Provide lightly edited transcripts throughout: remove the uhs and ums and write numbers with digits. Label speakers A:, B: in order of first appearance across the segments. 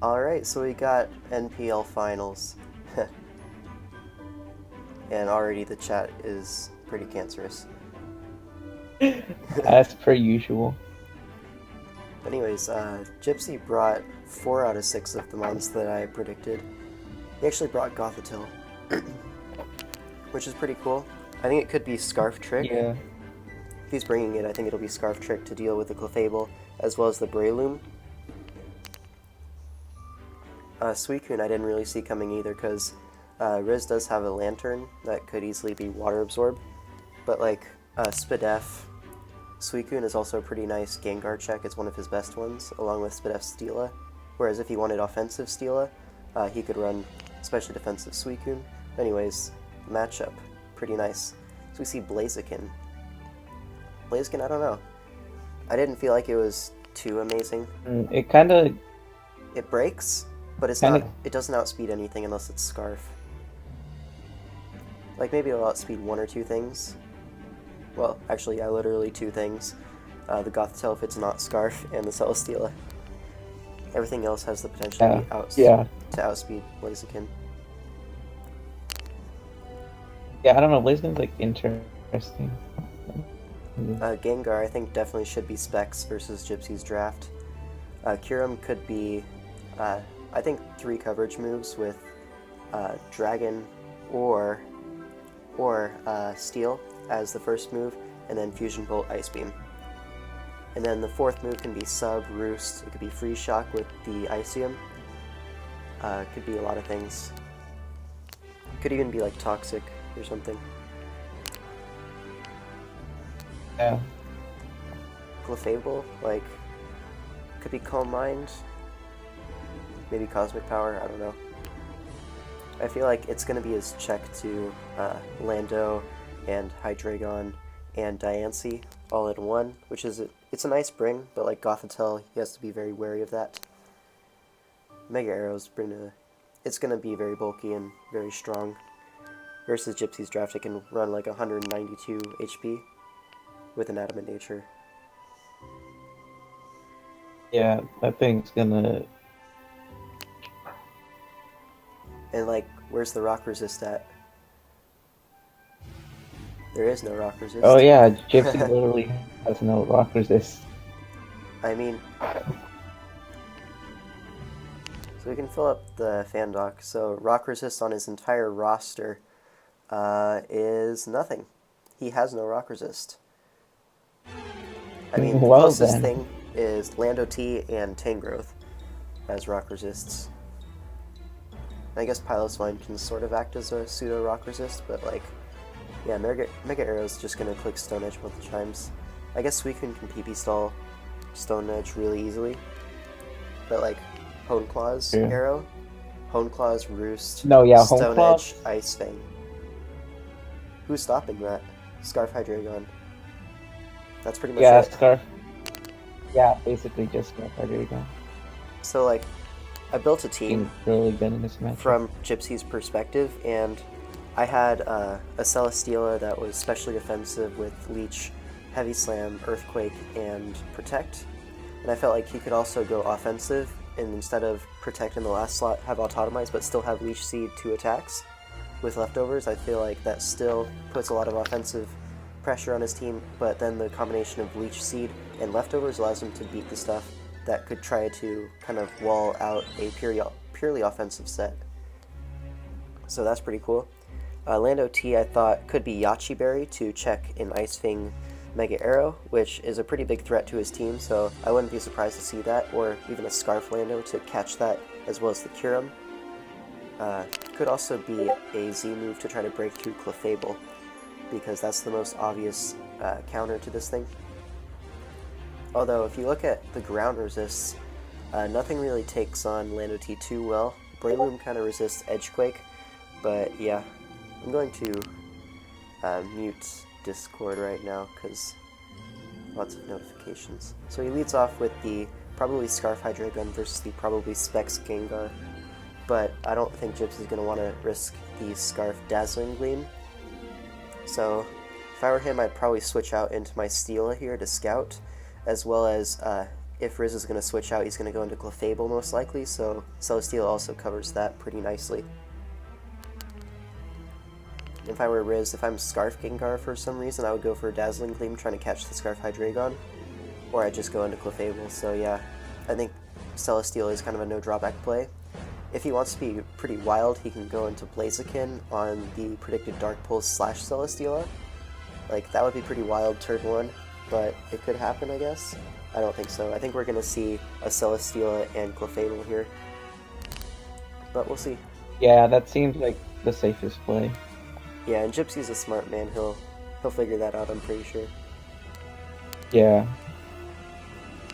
A: Alright, so we got NPL finals. And already the chat is pretty cancerous.
B: As per usual.
A: Anyways, Gypsy brought 4 out of 6 of the mons that I predicted. He actually brought Gothitelle, which is pretty cool. I think it could be Scarf Trick.
B: Yeah.
A: If he's bringing it, I think it'll be Scarf Trick to deal with the Clefable, as well as the Breloom. Suicune I didn't really see coming either, because Riz does have a Lantern that could easily be Water Absorb. But like, Spadef, Suicune is also a pretty nice Gengar check. It's one of his best ones, along with Spadef Steela. Whereas if he wanted offensive Steela, he could run especially defensive Suicune. Anyways, matchup, pretty nice. So we see Blaziken. Blaziken, I don't know. I didn't feel like it was too amazing.
B: It kind of...
A: It breaks, but it's not. It doesn't outspeed anything unless it's Scarf. Like maybe it'll outspeed 1 or 2 things. Well, actually, yeah, literally 2 things. The Gothitelle if it's not Scarf, and the Celesteela. Everything else has the potential to outspeed Blaziken.
B: Yeah, I don't know. Blaziken's like interesting.
A: Gengar, I think, definitely should be Specs versus Gypsy's draft. Kyurem could be, I think, 3 coverage moves with Dragon or Steel as the first move, and then Fusion Bolt, Ice Beam. And then the 4th move can be Sub, Roost, it could be Freeze Shock with the Icium. Could be a lot of things. Could even be like Toxic or something.
B: Yeah.
A: Clefable, like, could be Calm Mind. Maybe Cosmic Power, I don't know. I feel like it's going to be his check to Lando and Hydreigon and Diancie all in one, which is, it's a nice bring, but like Gothitelle, he has to be very wary of that. Mega Arrow's it's going to be very bulky and very strong. Versus Gypsy's draft, it can run like 192 HP with an Adamant Nature.
B: Yeah, that thing's gonna...
A: And like, where's the Rock Resist at? There is no Rock Resist.
B: Oh yeah, Gypsy literally has no Rock Resist.
A: I mean... So we can fill up the fan doc. So Rock Resist on his entire roster is nothing. He has no Rock Resist. I mean, the closest thing is Lando T and Tangrowth as Rock Resists. I guess Piloswine can sort of act as a pseudo Rock Resist, but like, yeah, Mega Arrow's just gonna click Stone Edge both times. I guess Suicune can PP stall Stone Edge really easily, but like Hone Claw's Arrow, Hone Claw's Roost, Stone Edge, Ice Fang. Who's stopping that? Scarf Hydreigon. That's pretty much it.
B: Scarf. Yeah, basically just Scarf Hydreigon.
A: So like, I built a team
B: really good in this match
A: from Gypsy's perspective, and I had a Celesteela that was specially offensive with Leech, Heavy Slam, Earthquake, and Protect. And I felt like he could also go offensive, and instead of Protect in the last slot, have Autotomize, but still have Leech Seed 2 attacks with leftovers. I feel like that still puts a lot of offensive pressure on his team, but then the combination of Leech Seed and leftovers allows him to beat the stuff that could try to kind of wall out a purely offensive set. So that's pretty cool. Lando T, I thought, could be Yachi Berry to check an Ice Fang Mega Arrow, which is a pretty big threat to his team, so I wouldn't be surprised to see that, or even a Scarf Lando to catch that, as well as the Kyurem. Could also be a Z move to try to break through Clefable, because that's the most obvious counter to this thing. Although, if you look at the ground resists, nothing really takes on Lando T too well. Breloom kind of resists Edgequake, but yeah, I'm going to mute Discord right now because lots of notifications. So he leads off with the probably Scarf Hydreigon versus the probably Specs Gengar, but I don't think Gypsy's going to want to risk the Scarf Dazzling Gleam. So if I were him, I'd probably switch out into my Steela here to scout, as well as if Riz is going to switch out, he's going to go into Clefable most likely, so Celesteela also covers that pretty nicely. If I were Riz, if I'm Scarf Gengar for some reason, I would go for a Dazzling Gleam trying to catch the Scarf Hydreigon, or I'd just go into Clefable. So yeah, I think Celesteela is kind of a no drawback play. If he wants to be pretty wild, he can go into Blaziken on the predicted Dark Pulse / Celesteela. Like, that would be pretty wild turn 1, but it could happen, I guess. I don't think so. I think we're going to see a Celesteela and Clefable here, but we'll see.
B: Yeah, that seems like the safest play.
A: Yeah, and Gypsy's a smart man. He'll figure that out, I'm pretty sure.
B: Yeah.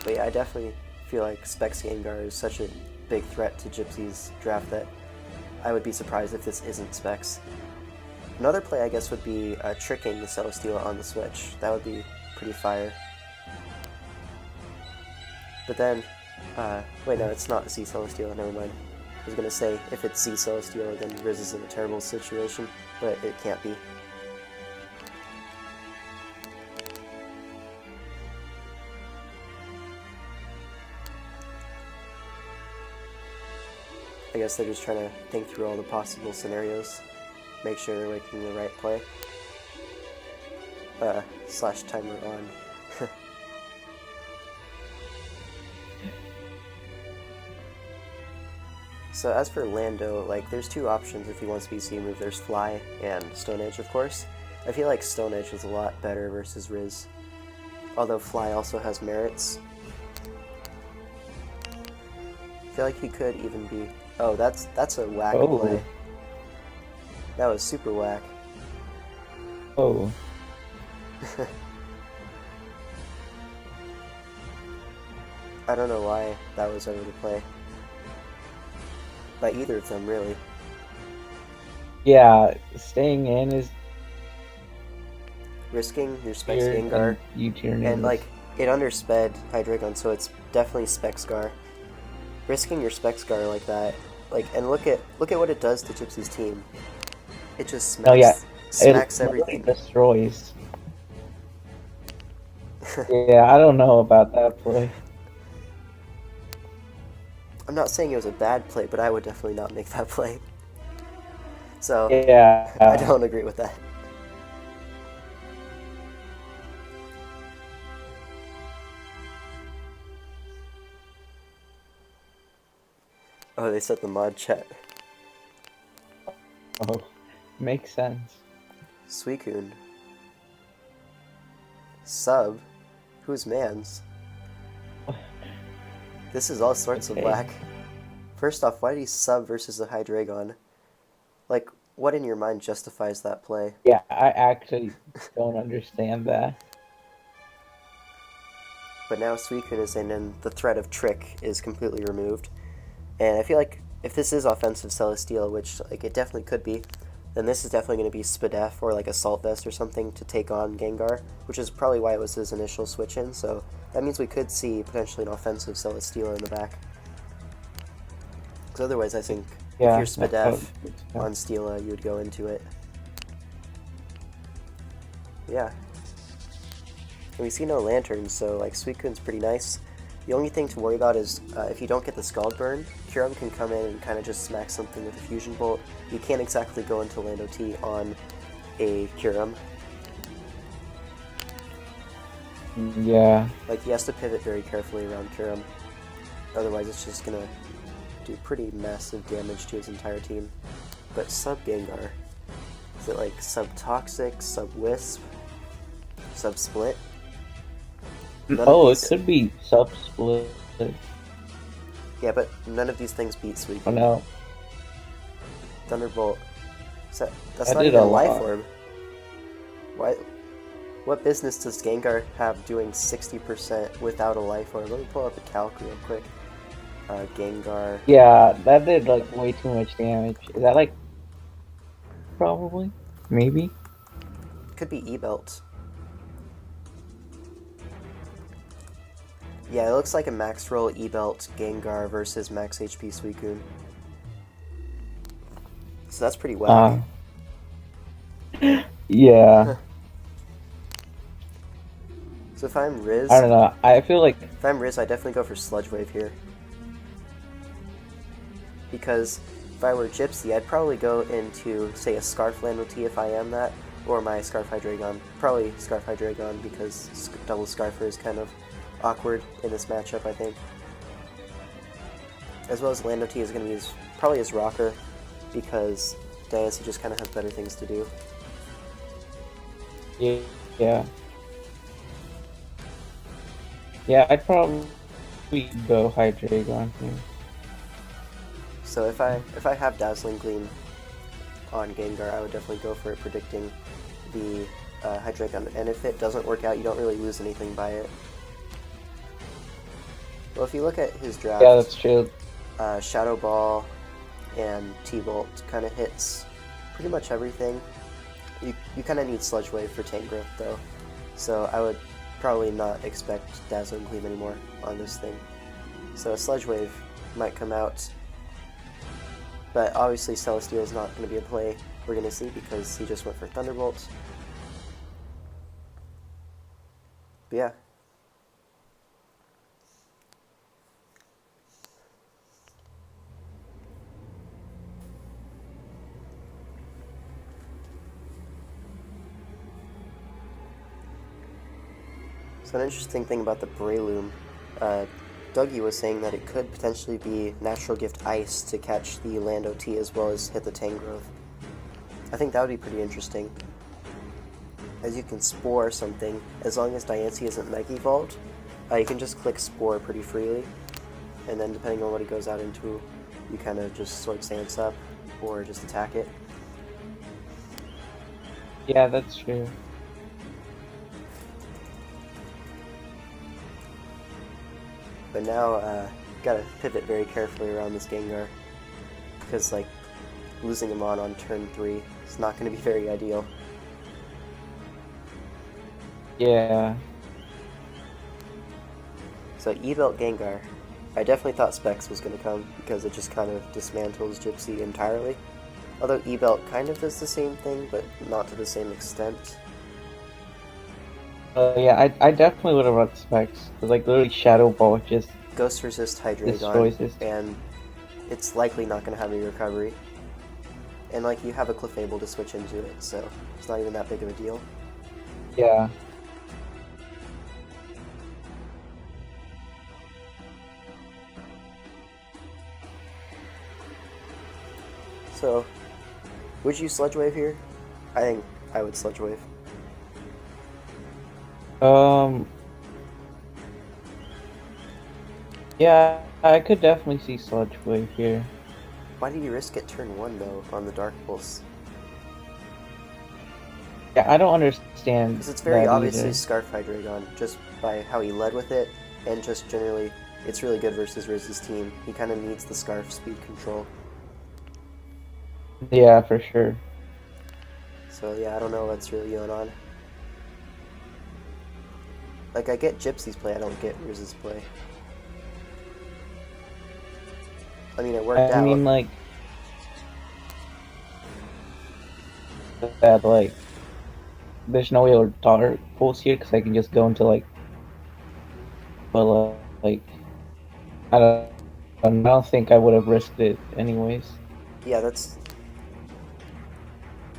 A: But yeah, I definitely feel like Specs Gengar is such a big threat to Gypsy's draft that I would be surprised if this isn't Specs. Another play, I guess, would be tricking the Celesteela on the switch. That would be pretty fire. But then, wait, no, it's not Z Celesteela, never mind. I was gonna say, if it's Z Celesteela, then Riz is in a terrible situation, but it can't be. I guess they're just trying to think through all the possible scenarios, make sure they're making the right play. Slash timer on. So as for Lando, like, there's two options if he wants to be Z move. There's Fly and Stone Edge, of course. I feel like Stone Edge is a lot better versus Riz, although Fly also has merits. I feel like he could even be... Oh, that's a whack play. That was super whack.
B: Oh.
A: I don't know why that was ever the play. By either of them, really.
B: Yeah, staying in is
A: risking your Specs Gengar, and like, it undersped Hydreigon, so it's definitely Specsgar. Risking your Specsgar like that, like, and look at what it does to Gypsy's team. It just smacks, smacks everything.
B: It destroys. Yeah, I don't know about that play.
A: I'm not saying it was a bad play, but I would definitely not make that play. So,
B: yeah,
A: I don't agree with that. Oh, they set the mod chat.
B: Oh, makes sense.
A: Suicune. Sub? Who's mans? This is all sorts of whack. First off, why did he sub versus the Hydreigon? Like, what in your mind justifies that play?
B: Yeah, I actually don't understand that.
A: But now Suicune is in, and the threat of Trick is completely removed. And I feel like if this is offensive Celesteela, which, like, it definitely could be, then this is definitely going to be Spadef or like Assault Vest or something to take on Gengar, which is probably why it was his initial switch in, so that means we could see potentially an offensive Celesteela in the back. Because otherwise I think if you're Spadef on Steela, you would go into it. Yeah. And we see no Lanterns, so like Suicune's pretty nice. The only thing to worry about is if you don't get the Scald Burn, Kyurem can come in and kind of just smack something with a Fusion Bolt. You can't exactly go into Lando T on a Kyurem.
B: Yeah.
A: Like, he has to pivot very carefully around Kyurem. Otherwise, it's just gonna do pretty massive damage to his entire team. But Sub Gengar, is it like Sub Toxic, Sub Wisp, Sub Split?
B: Oh, it could be Sub Split.
A: Yeah, but none of these things beat Suicune.
B: Oh no.
A: Thunderbolt. That's not even a Life Orb. Why? What business does Gengar have doing 60% without a Life Orb? Let me pull up a calc real quick. Gengar.
B: Yeah, that did like way too much damage. Is that like... Probably? Maybe?
A: Could be E-Belt. Yeah, it looks like a max roll E-Belt Gengar versus max HP Suicune. So that's pretty whack.
B: Yeah.
A: So if I'm Riz,
B: I don't know. I feel like
A: if I'm Riz, I definitely go for Sludge Wave here. Because if I were Gypsy, I'd probably go into, say, a Scarf Landotee if I am that, or my Scarf Hydreigon. Probably Scarf Hydreigon because double Scarfer is kind of awkward in this matchup, I think. As well as Landotee is going to be probably his rocker because Diancie just kind of has better things to do.
B: yeah. Yeah, I'd probably go Hydreigon here.
A: So if I have Dazzling Gleam on Gengar, I would definitely go for it, predicting the Hydreigon. And if it doesn't work out, you don't really lose anything by it. Well, if you look at his draft,
B: Yeah, that's true.
A: Shadow Ball and T-Bolt kind of hits pretty much everything. You kind of need Sludge Wave for Tangrowth though, so I would probably not expect Dazzling Gleam anymore on this thing. So a Sludge Wave might come out, but obviously Celesteela is not going to be a play we're going to see because he just went for Thunderbolt. But yeah. So an interesting thing about the Breloom, Dougie was saying that it could potentially be Natural Gift Ice to catch the Landotee as well as hit the Tangrowth. I think that would be pretty interesting, as you can Spore something. As long as Diancie isn't Mega Evolved, you can just click Spore pretty freely, and then depending on what he goes out into, you kind of just Sword Stance up or just attack it.
B: Yeah, that's true.
A: But now, gotta pivot very carefully around this Gengar, because like losing him on turn 3 is not going to be very ideal.
B: Yeah.
A: So E-Belt Gengar, I definitely thought Specs was going to come because it just kind of dismantles Gypsy entirely. Although E-Belt kind of does the same thing, but not to the same extent.
B: Yeah, I definitely would have run Specs. Because, like, literally Shadow Ball just
A: Ghost Resist
B: destroys
A: Hydreigon,
B: this.
A: and it's likely not going to have any recovery. And like you have a Clefable to switch into it, so it's not even that big of a deal.
B: Yeah.
A: So, would you Sludge Wave here? I think I would Sludge Wave.
B: Yeah, I could definitely see Sludge Wave here.
A: Why did you risk it turn 1 though on the Dark Pulse?
B: Yeah, I don't understand.
A: Because it's very
B: that
A: obviously
B: either.
A: Scarf Hydreigon, just by how he led with it, and just generally, it's really good versus Riz's team. He kind of needs the Scarf speed control.
B: Yeah, for sure.
A: So yeah, I don't know what's really going on. Like, I get Gypsy's play, I don't get Riz's play. I mean, it worked out.
B: I mean, like, that, like, there's no way to Dark Pulse here because I can just go into, like, but, like, I don't think I would have risked it anyways.
A: Yeah, that's...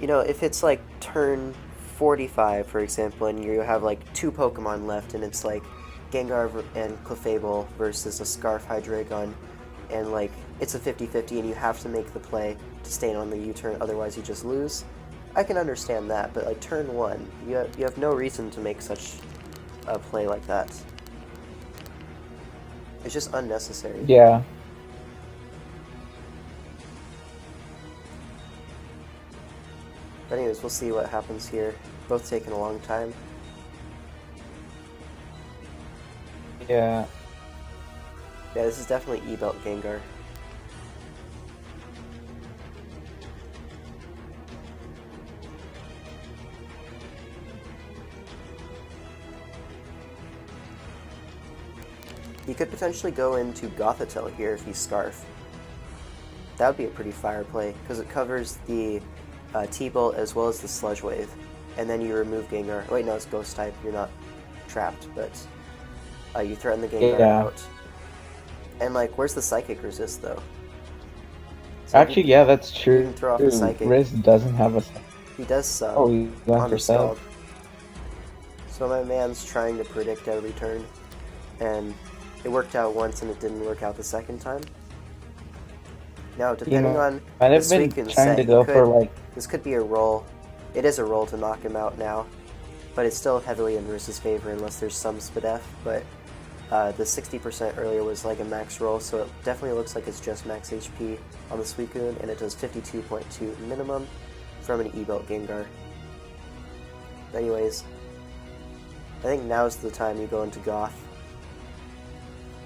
A: You know, if it's like turn 45, for example, and you have like 2 Pokemon left, and it's like Gengar and Clefable versus a Scarf Hydreigon, and like it's a 50-50 and you have to make the play to stay on the U-turn, otherwise you just lose, I can understand that, but like turn 1, you have no reason to make such a play like that. It's just unnecessary.
B: Yeah.
A: But anyways, we'll see what happens here. Both taking a long time.
B: Yeah.
A: Yeah, this is definitely E-Belt Gengar. He could potentially go into Gothitelle here if he's Scarf. That would be a pretty fire play, because it covers the T-Bolt as well as the Sludge Wave. And then you remove Gengar. Oh, wait, no, it's Ghost type. You're not trapped, but you threaten the Gengar
B: Yeah.
A: out. And like, where's the Psychic resist though? So
B: Actually, yeah, that's
A: you
B: true.
A: can throw off the Psychic.
B: Riz doesn't have a.
A: He does sub
B: Oh, he went
A: on
B: for
A: the
B: sub.
A: Scald. So my man's trying to predict every turn, and it worked out once and it didn't work out the second time. Now, depending on
B: might
A: the
B: have been
A: Suicune
B: trying
A: set,
B: to go for like.
A: this could be a roll. It is a roll to knock him out now, but it's still heavily in Riz's favor unless there's some Spadef, but the 60% earlier was like a max roll, so it definitely looks like it's just max HP on the Suicune, and it does 52.2 minimum from an E-Belt Gengar. Anyways, I think now's the time you go into Goth.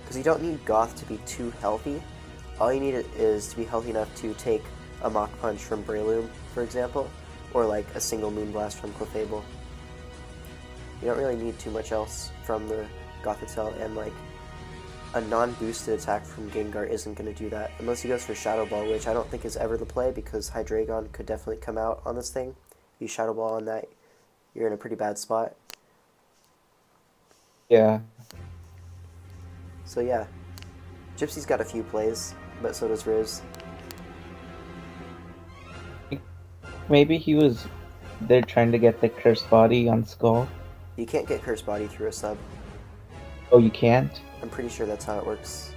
A: Because you don't need Goth to be too healthy. All you need is to be healthy enough to take a Mach Punch from Breloom, for example, or like a single Moonblast from Clefable. You don't really need too much else from the Gothitelle, and like a non-boosted attack from Gengar isn't going to do that, unless he goes for Shadow Ball, which I don't think is ever the play, because Hydreigon could definitely come out on this thing. If you Shadow Ball on that, you're in a pretty bad spot.
B: Yeah.
A: So yeah, Gypsy's got a few plays, but so does Riz.
B: Maybe they're trying to get the Cursed Body on Skull.
A: You can't get Cursed Body through a sub.
B: Oh, you can't?
A: I'm pretty sure that's how it works.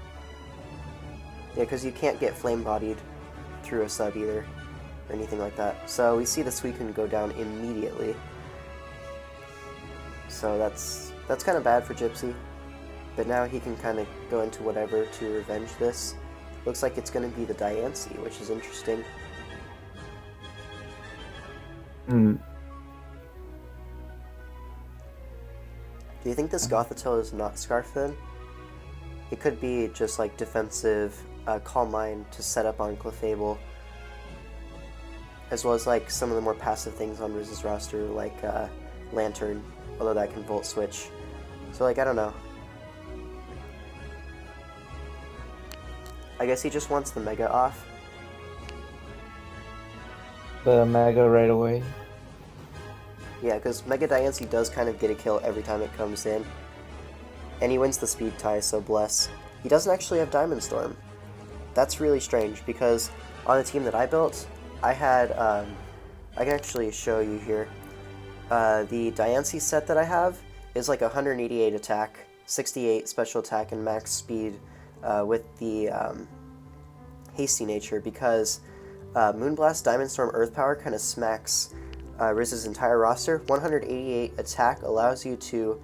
A: Yeah, because you can't get Flame Bodied through a sub either, or anything like that. So we see the Suicune go down immediately. So that's kind of bad for Gypsy. But now he can kind of go into whatever to revenge this. Looks like it's going to be the Diancie, which is interesting.
B: Hmm.
A: Do you think this Gothitelle is not Scarf then? It could be just like defensive Calm Mind to set up on Clefable, as well as like some of the more passive things on Riz's roster, like Lantern, although that can Volt Switch. So like, I don't know. I guess he just wants the Mega off.
B: The Mega right away.
A: Yeah, because Mega Diancie does kind of get a kill every time it comes in. And he wins the speed tie, so bless. He doesn't actually have Diamond Storm. That's really strange, because on the team that I built, I had, I can actually show you here. The Diancie set that I have is like 188 attack, 68 special attack, and max speed with the hasty nature, because Moonblast, Diamond Storm, Earth Power kind of smacks Riz's entire roster. 188 attack allows you to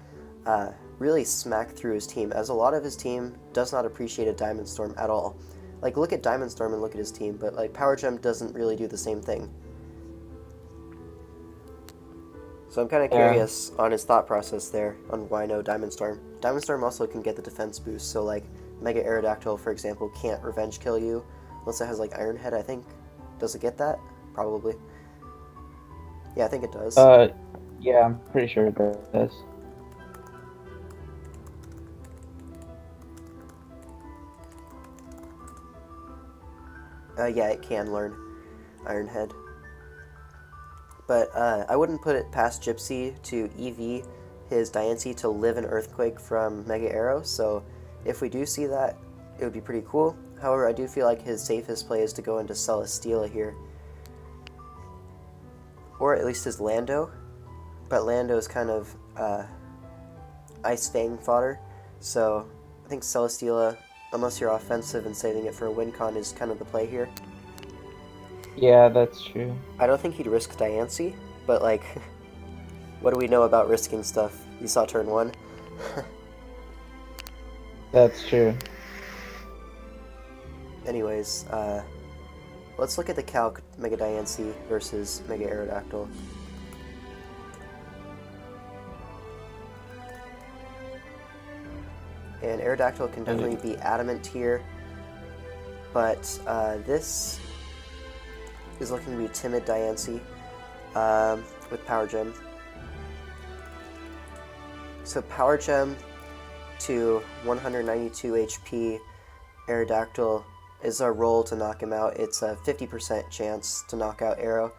A: really smack through his team, as a lot of his team does not appreciate a Diamond Storm at all. Like, look at Diamond Storm and look at his team, but like Power Gem doesn't really do the same thing. So I'm kind of curious on his thought process there, on why no Diamond Storm. Diamond Storm also can get the defense boost, so like Mega Aerodactyl, for example, can't revenge kill you, unless it has like Iron Head, I think. Does it get that? Probably. Yeah, I think it does.
B: Yeah, I'm pretty sure it does.
A: Yeah, it can learn Iron Head. But I wouldn't put it past Gypsy to EV his Diancie to live an Earthquake from Mega Arrow, so if we do see that, it would be pretty cool. However, I do feel like his safest play is to go into Celesteela here. Or at least his Lando. But Lando is kind of Ice Fang fodder, so I think Celesteela, unless you're offensive and saving it for a win con, is kind of the play here.
B: Yeah, that's true.
A: I don't think he'd risk Diancie, but like, what do we know about risking stuff? You saw turn 1.
B: That's true.
A: Anyways, let's look at the calc Mega Diancie versus Mega Aerodactyl. And Aerodactyl can definitely be adamant here, but this is looking to be timid Diancie with Power Gem. So Power Gem to 192 HP Aerodactyl is a roll to knock him out. It's a 50% chance to knock out Arrow.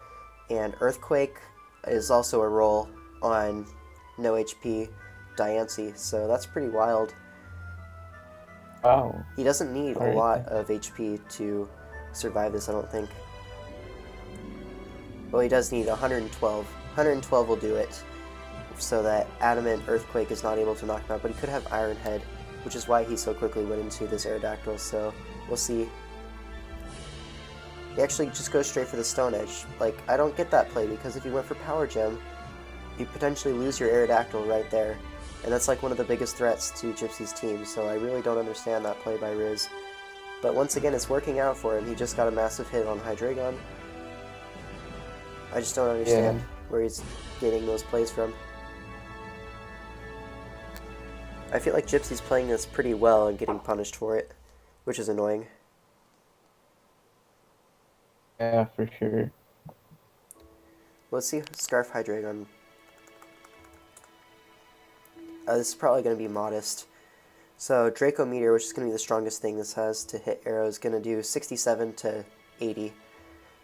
A: And Earthquake is also a roll on no HP, Diancie, so that's pretty wild.
B: Wow.
A: He doesn't need a
B: Alright.
A: lot of HP to survive this, I don't think. Well, he does need 112. 112 will do it, so that Adamant Earthquake is not able to knock him out, but he could have Iron Head, which is why he so quickly went into this Aerodactyl, so we'll see. He actually just goes straight for the Stone Edge. Like, I don't get that play, because if you went for Power Gem, you potentially lose your Aerodactyl right there. And that's like one of the biggest threats to Gypsy's team, so I really don't understand that play by Riz. But once again, it's working out for him. He just got a massive hit on Hydreigon. I just don't understand where he's getting those plays from. I feel like Gypsy's playing this pretty well and getting punished for it, which is annoying.
B: Yeah, for sure.
A: Let's see Scarf Hydreigon. This is probably going to be modest. So Draco Meteor, which is going to be the strongest thing this has to hit arrow, is going to do 67 to 80.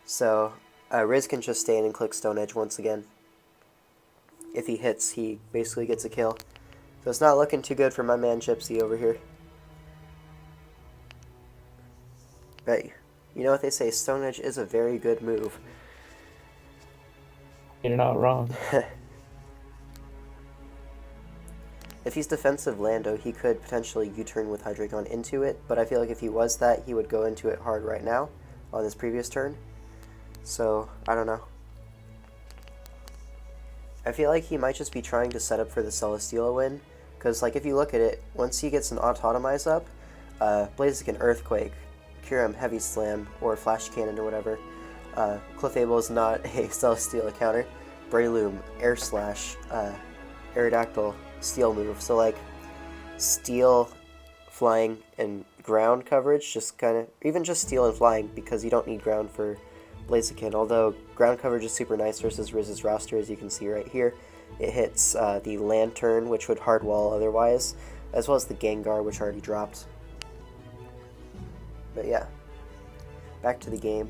A: So Riz can just stay in and click Stone Edge once again. If he hits, he basically gets a kill. So it's not looking too good for my man Gypsy over here. But you know what they say, Stone Edge is a very good move.
B: You're not wrong.
A: If he's defensive Lando, he could potentially U-turn with Hydreigon into it, but I feel like if he was that, he would go into it hard right now on his previous turn. So, I don't know. I feel like he might just be trying to set up for the Celesteela win, because like if you look at it, once he gets an Autotomize up, Blaziken Earthquake, Kyurem Heavy Slam, or Flash Cannon or whatever, Clefable is not a Celesteela counter, Breloom, Air Slash, Aerodactyl, Steel move. So like Steel, Flying, and Ground coverage, just kind of, even just Steel and Flying, because you don't need Ground for Blaziken, although Ground coverage is super nice versus Riz's roster, as you can see right here. It hits the Lantern, which would hard wall otherwise, as well as the Gengar, which already dropped. But yeah, back to the game.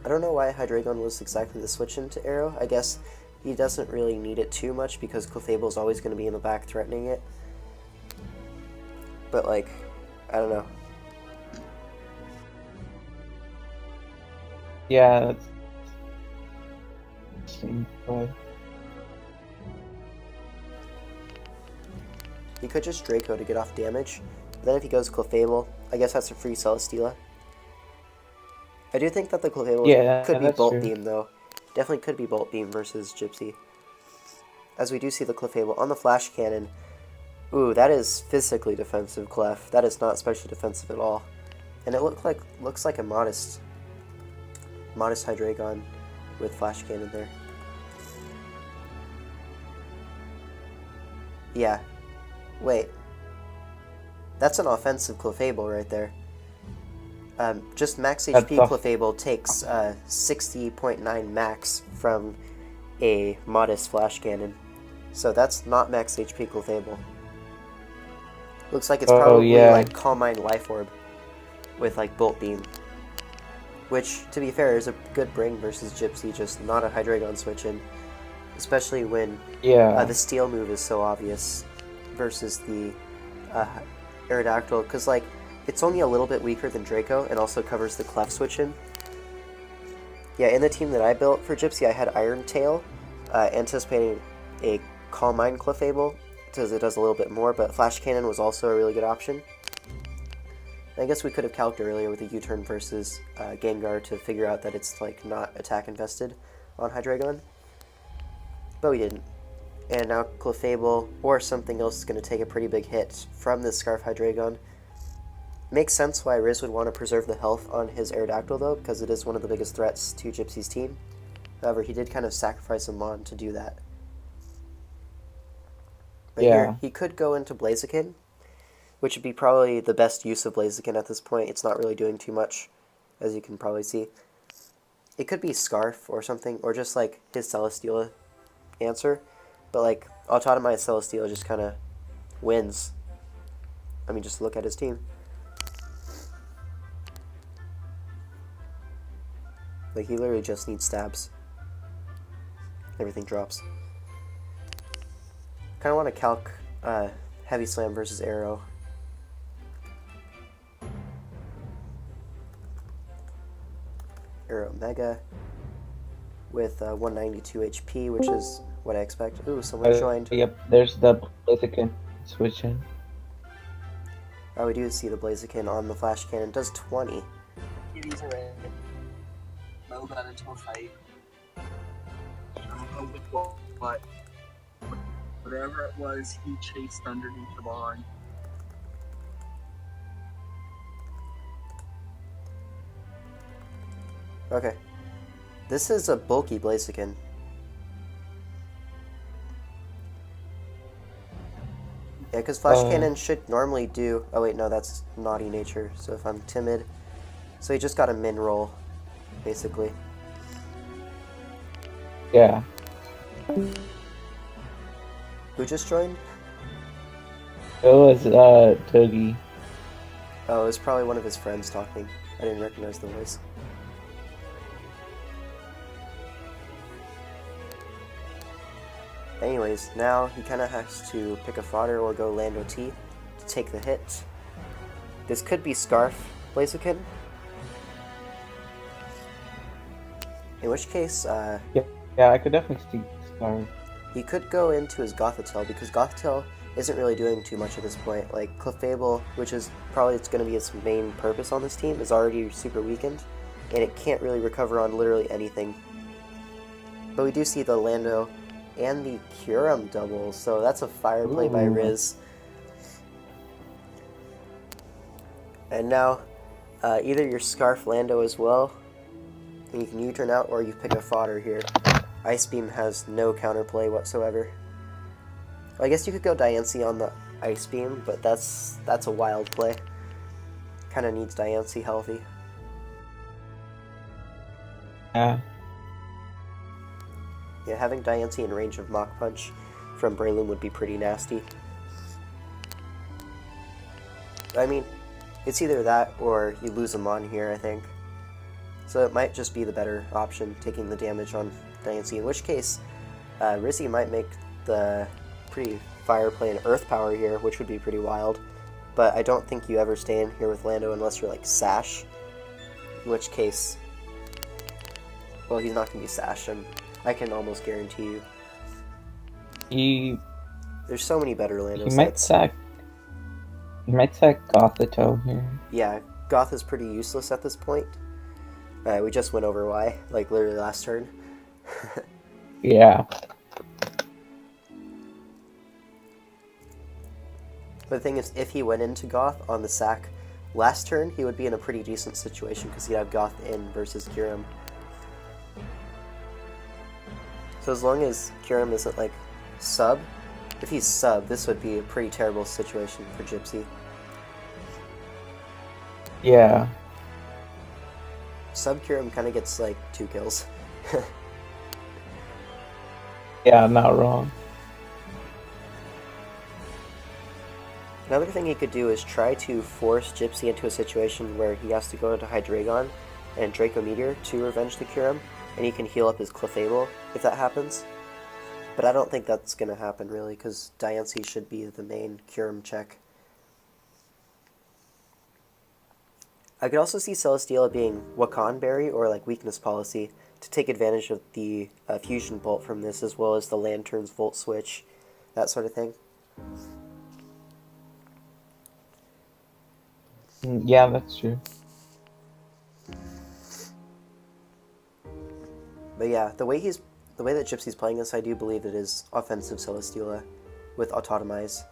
A: I don't know why Hydreigon was exactly the switch into Arrow. I guess he doesn't really need it too much because Clefable is always going to be in the back threatening it. But like, I don't know.
B: Yeah, that's same play.
A: He could just Draco to get off damage. But then if he goes Clefable, I guess that's a free Celesteela. I do think that the Clefable could be Bolt Beam though. Definitely could be Bolt Beam versus Gypsy. As we do see the Clefable on the Flash Cannon. Ooh, that is physically defensive Clef. That is not specially defensive at all. And it looks like a modest Hydreigon with Flash Cannon there. Yeah. Wait. That's an offensive Clefable right there. Just max HP Clefable takes 60.9 max from a modest Flash Cannon. So that's not max HP Clefable. Looks like it's probably like Calm Mind Life Orb with like Bolt Beam. Which, to be fair, is a good bring versus Gypsy, just not a Hydreigon switch in. Especially when the Steel move is so obvious versus the Aerodactyl, because like it's only a little bit weaker than Draco and also covers the Clef switch in. Yeah, in the team that I built for Gypsy, I had Iron Tail, anticipating a Calm Mind Clefable, because it does a little bit more, but Flash Cannon was also a really good option. I guess we could have calced earlier with a U-turn versus Gengar to figure out that it's like not attack infested on Hydreigon, but we didn't. And now Clefable or something else is going to take a pretty big hit from this Scarf Hydreigon. Makes sense why Riz would want to preserve the health on his Aerodactyl though, because it is one of the biggest threats to Gypsy's team. However, he did kind of sacrifice a Mon to do that. But here, he could go into Blaziken, which would be probably the best use of Blaziken at this point. It's not really doing too much, as you can probably see. It could be Scarf or something, or just like his Celesteela answer. But like, Autotomized Celesteela just kind of wins. I mean, just look at his team. Like, he literally just needs stabs. Everything drops. Kind of want to calc Heavy Slam versus Arrow. Arrow Mega with 192 HP, which is what I expect. Ooh, someone joined.
B: Yep, there's the Blaziken switching.
A: Oh, we do see the Blaziken on the Flash Cannon. Does 20.
C: Kitties are in. Mo got into a fight. I don't know what. Whatever it was, he chased underneath the barn.
A: Okay. This is a bulky Blaziken. Yeah, because Flash Cannon should normally do... Oh wait, no, that's Naughty Nature. So if I'm timid... So he just got a min roll, basically.
B: Yeah.
A: Who just joined?
B: It was Doogie.
A: Oh, it was probably one of his friends talking. I didn't recognize the voice. Anyways, now he kind of has to pick a fodder or go land OT to take the hit. This could be Scarf Blaziken. In which case,
B: Yeah, I could definitely see Scarf.
A: he could go into his Gothitelle because Gothitelle isn't really doing too much at this point. Like, Clefable, which is probably it's going to be its main purpose on this team, is already super weakened, and it can't really recover on literally anything. But we do see the Lando and the Kyurem double, so that's a fire play by Riz. And now, either your Scarf Lando as well, and you can U-turn out, or you pick a fodder here. Ice Beam has no counterplay whatsoever. Well, I guess you could go Diancie on the Ice Beam, but that's a wild play. Kind of needs Diancie healthy.
B: Yeah.
A: Yeah, having Diancie in range of Mach Punch from Breloom would be pretty nasty. I mean, it's either that or you lose him on here, I think. So it might just be the better option, taking the damage on Diancie, in which case Rizzy might make the pretty fire play and Earth Power here, which would be pretty wild. But I don't think you ever stay in here with Lando unless you're like Sash, in which case, well, he's not going to be Sash, and I can almost guarantee you. There's so many better Lando sets.
B: He might sack Gothitelle here.
A: Yeah, Goth is pretty useless at this point. We just went over why, like literally last turn.
B: Yeah.
A: But the thing is, if he went into Goth on the sack last turn, he would be in a pretty decent situation because he'd have Goth in versus Kyurem. So as long as Kyurem isn't like sub, if he's sub, this would be a pretty terrible situation for Gypsy.
B: Yeah.
A: Sub Kyurem kind of gets like 2 kills.
B: Yeah, I'm not wrong.
A: Another thing he could do is try to force Gypsy into a situation where he has to go into Hydreigon and Draco Meteor to revenge the Kyurem, and he can heal up his Clefable if that happens. But I don't think that's going to happen really, because Diancie should be the main Kyurem check. I could also see Celesteela being Wakan Berry or like Weakness Policy to take advantage of the Fusion Bolt from this, as well as the Lantern's Volt Switch, that sort of thing.
B: Yeah, that's true.
A: But yeah, the way that Gypsy's playing this, I do believe it is offensive Celesteela with Autotomize.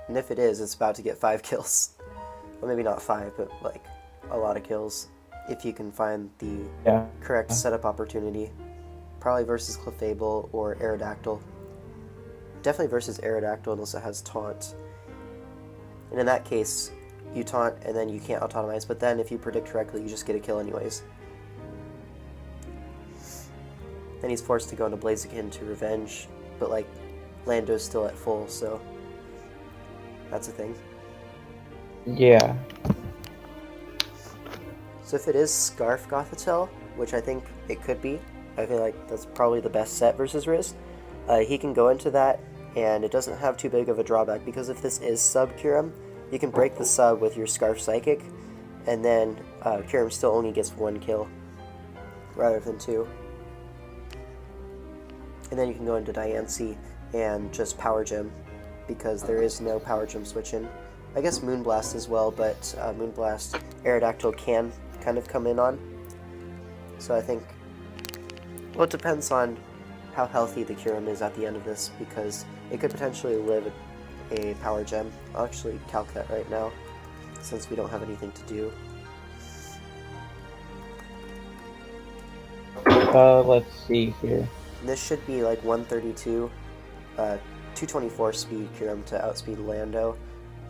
A: And if it is, it's about to get 5 kills. Well, maybe not 5, but like a lot of kills. If you can find the correct setup opportunity. Probably versus Clefable or Aerodactyl. Definitely versus Aerodactyl unless it has Taunt. And in that case, you taunt and then you can't Autotomize, but then if you predict correctly, you just get a kill anyways. Then he's forced to go into Blaziken to revenge, but like Lando's still at full, so that's a thing.
B: Yeah.
A: So if it is Scarf Gothitelle, which I think it could be, I feel like that's probably the best set versus Riz. He can go into that, and it doesn't have too big of a drawback, because if this is sub Kyurem, you can break the sub with your Scarf Psychic, and then Kyurem still only gets 1 kill, rather than 2. And then you can go into Diancie and just Power Gem, because there is no Power Gem switch in. I guess Moonblast as well, but Moonblast Aerodactyl can kind of come in on. So I think, well, it depends on how healthy the Kyurem is at the end of this, because it could potentially live a Power Gem. I'll actually calc that right now, since we don't have anything to do.
B: Let's see here.
A: This should be like 132, 224 speed Kyurem to outspeed Lando.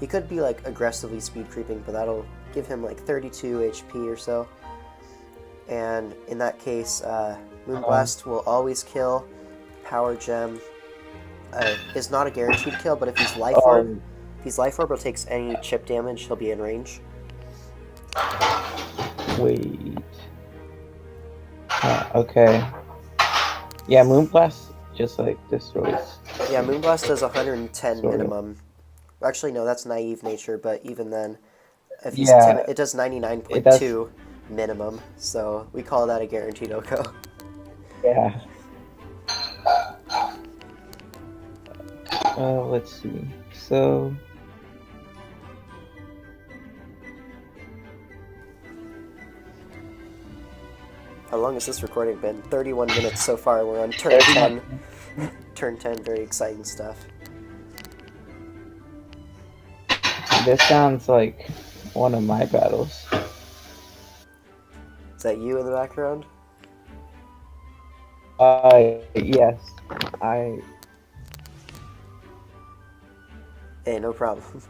A: He could be like aggressively speed creeping, but that'll give him like 32 HP or so. And in that case, Moonblast will always kill. Power Gem is not a guaranteed kill, but if he's Life Orb, or takes any chip damage, he'll be in range.
B: Wait. Okay. Yeah, Moonblast just like destroys.
A: Yeah, Moonblast does 110
B: Sort of.
A: minimum. Actually, no, that's naive nature, but even then, if he's
B: Yeah,
A: timid, it does 99.2 minimum, so we call that a guaranteed OCO.
B: Yeah. Let's see. So.
A: How long has this recording been? 31 minutes so far. We're on turn 10. Turn 10, very exciting stuff.
B: This sounds like one of my battles.
A: Is that you in the background?
B: Yes.
A: Hey, no problem.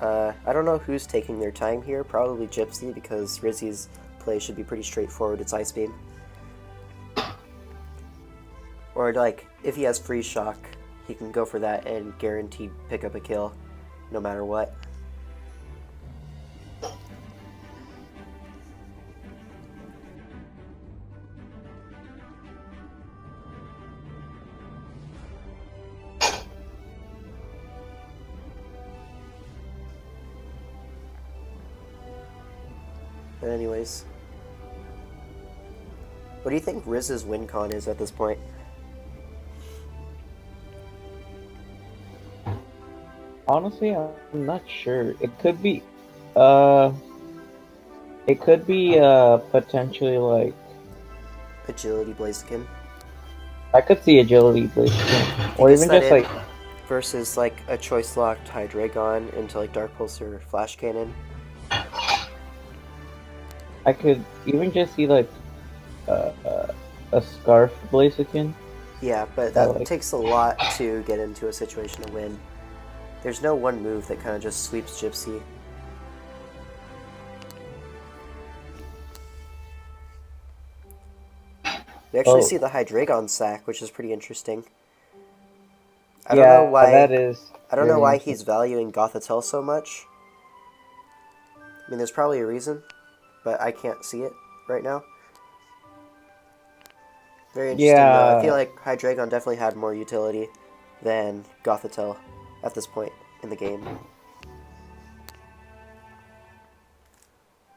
A: I don't know who's taking their time here. Probably Gypsy, because Rizzy's play should be pretty straightforward. It's Ice Beam. Or, like, if he has Freeze Shock, he can go for that and guaranteed pick up a kill, no matter what. But anyways, what do you think Riz's win con is at this point?
B: Honestly, I'm not sure. It could be, potentially like.
A: Agility Blaziken?
B: I could see agility, Blaziken, or even just like.
A: Versus like a choice locked Hydreigon into like Dark Pulse or Flash Cannon.
B: I could even just see like a Scarf Blaziken.
A: Yeah, but that takes a lot to get into a situation to win. There's no one move that kind of just sweeps Gypsy. We actually see the Hydreigon sack, which is pretty interesting. I don't know why.
B: That is.
A: I don't know why he's valuing Gothitelle so much. I mean, there's probably a reason, but I can't see it right now. Very interesting, though. I feel like Hydreigon definitely had more utility than Gothitelle at this point in the game.